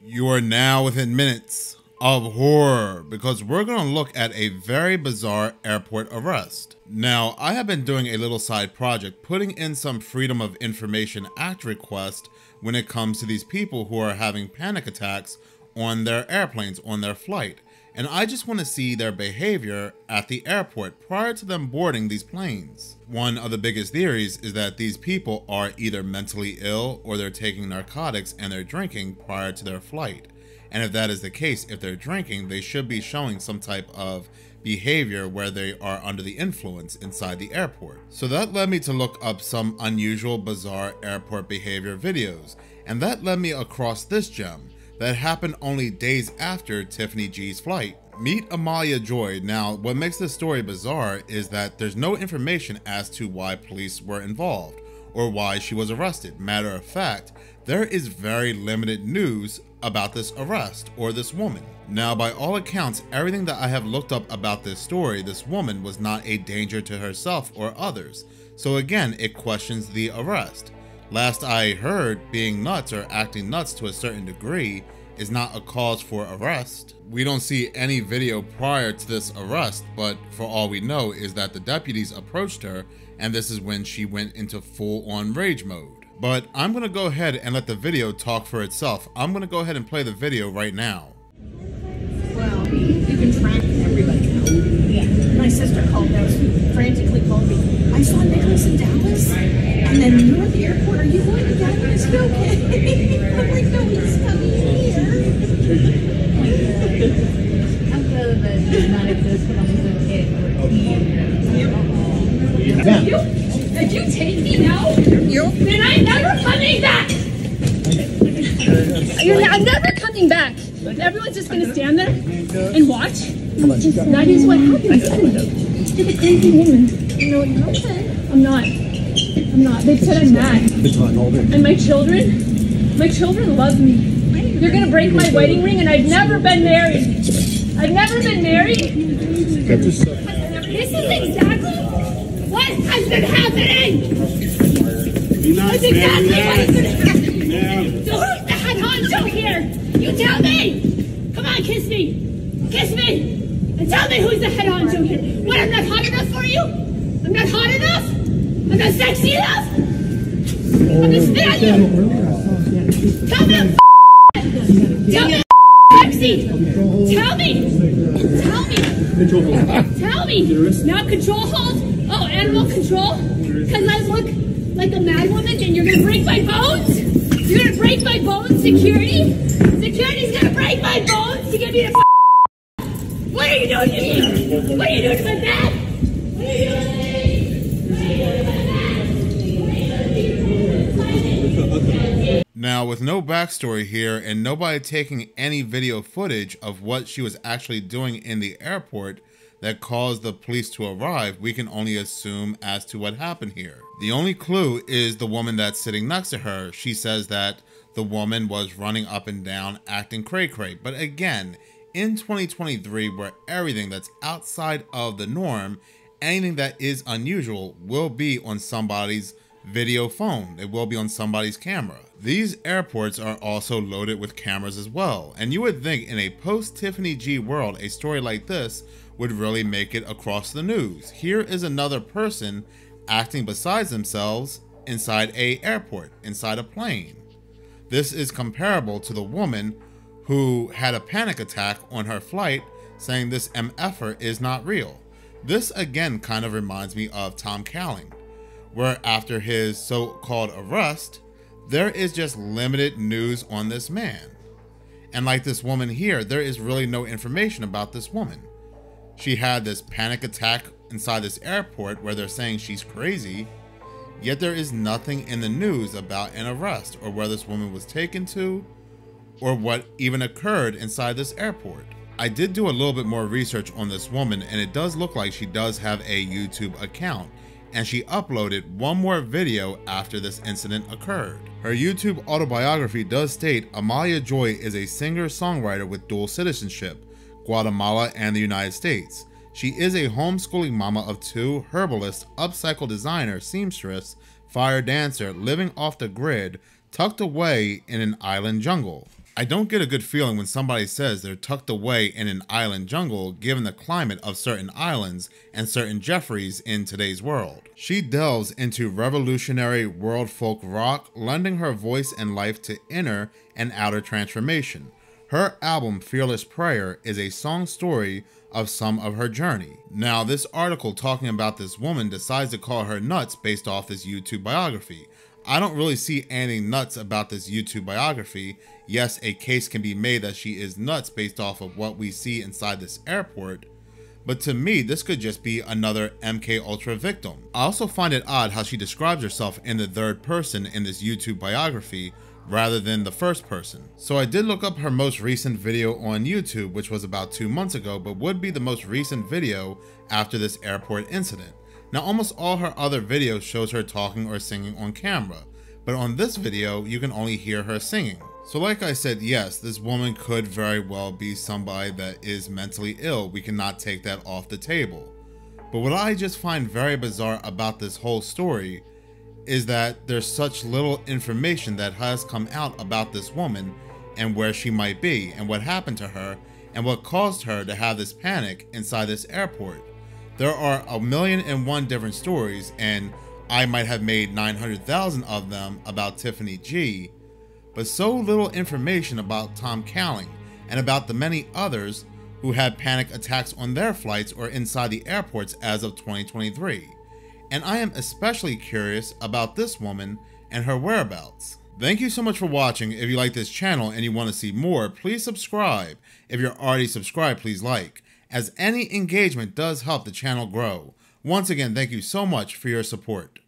You are now within minutes of horror because we're going to look at a very bizarre airport arrest. Now, I have been doing a little side project putting in some Freedom of Information Act requests when it comes to these people who are having panic attacks on their airplanes, on their flight. And I just want to see their behavior at the airport prior to them boarding these planes. One of the biggest theories is that these people are either mentally ill or they're taking narcotics and they're drinking prior to their flight. And if that is the case, if they're drinking, they should be showing some type of behavior where they are under the influence inside the airport. So that led me to look up some unusual, bizarre airport behavior videos. And that led me across this gem that happened only days after Tiffany G's flight. Meet Amalia Joy. Now, what makes this story bizarre is that there's no information as to why police were involved or why she was arrested. Matter of fact, there is very limited news about this arrest or this woman. Now, by all accounts, everything that I have looked up about this story, this woman was not a danger to herself or others. So again, it questions the arrest. Last I heard, being nuts or acting nuts to a certain degree is not a cause for arrest. We don't see any video prior to this arrest, but for all we know is that the deputies approached her and this is when she went into full-on rage mode. But I'm gonna go ahead and let the video talk for itself. I'm gonna go ahead and play the video right now. Well, you can track everybody now. Yeah. My sister called out, frantically called me. I saw Nicholas in Dallas, and then you're at the airport. Are you going to Dallas? Is it okay? I'm like, no, he's coming here. I'm glad that does not exist when I was a kid. Did you take me now? Then I'm never coming back. I'm never coming back. Everyone's just going to stand there and watch. That is what happens. You're the crazy woman. No, you're okay. I'm not. They said I'm mad. And my children love me. You're going to break my wedding ring, and I've never been married. I've never been married. This is exactly what has been happening. That's exactly what has been happening. So who's the head honcho here? You tell me. Come on, kiss me. Kiss me. And tell me who's the head honcho here. What, I'm not hot enough for you? I'm not hot enough? I'm not sexy enough? I'm just spit on you. Tell me I'm Tell me I'm sexy. Tell me. Tell me. Now control hold. Oh, animal control. Because I look like a mad woman and you're going to break my bones? You're going to break my bones, security? Security's going to break my bones to get me to What are you doing to me? What are you doing to my back? What are you doing to me? What are you doing to my back? Now, with no backstory here and nobody taking any video footage of what she was actually doing in the airport that caused the police to arrive, we can only assume as to what happened here. The only clue is the woman that's sitting next to her. She says that the woman was running up and down, acting cray-cray. But again, in 2023, where everything that's outside of the norm, anything that is unusual will be on somebody's video phone. It will be on somebody's camera. These airports are also loaded with cameras as well. And you would think in a post-Tiffany G world, a story like this would really make it across the news. Here is another person acting besides themselves inside a airport, inside a plane. This is comparable to the woman who had a panic attack on her flight saying this MFer is not real. This again kind of reminds me of Tom Cowling, where after his so-called arrest, there is just limited news on this man. And like this woman here, there is really no information about this woman. She had this panic attack inside this airport where they're saying she's crazy, yet there is nothing in the news about an arrest or where this woman was taken to or what even occurred inside this airport. I did do a little bit more research on this woman, and it does look like she does have a YouTube account, and she uploaded one more video after this incident occurred. Her YouTube autobiography does state Amalia Joy is a singer-songwriter with dual citizenship, Guatemala and the United States. She is a homeschooling mama of two, herbalist, upcycle designer, seamstress, fire dancer, living off the grid, tucked away in an island jungle. I don't get a good feeling when somebody says they're tucked away in an island jungle given the climate of certain islands and certain Jeffreys in today's world. She delves into revolutionary world folk rock, lending her voice and life to inner and outer transformation. Her album Fearless Prayer is a song story of some of her journey. Now, this article talking about this woman decides to call her nuts based off this YouTube biography. I don't really see anything nuts about this YouTube biography. Yes, a case can be made that she is nuts based off of what we see inside this airport, but to me, this could just be another MK Ultra victim. I also find it odd how she describes herself in the third person in this YouTube biography rather than the first person. So I did look up her most recent video on YouTube, which was about 2 months ago, but would be the most recent video after this airport incident. Now, almost all her other videos shows her talking or singing on camera, but on this video, you can only hear her singing. So like I said, yes, this woman could very well be somebody that is mentally ill. We cannot take that off the table. But what I just find very bizarre about this whole story is that there's such little information that has come out about this woman and where she might be and what happened to her and what caused her to have this panic inside this airport. There are 1,000,001 different stories, and I might have made 900,000 of them about Tiffany G, but so little information about Tom Cowling and about the many others who had panic attacks on their flights or inside the airports as of 2023. And I am especially curious about this woman and her whereabouts. Thank you so much for watching. If you like this channel and you want to see more, please subscribe. If you're already subscribed, please like, as any engagement does help the channel grow. Once again, thank you so much for your support.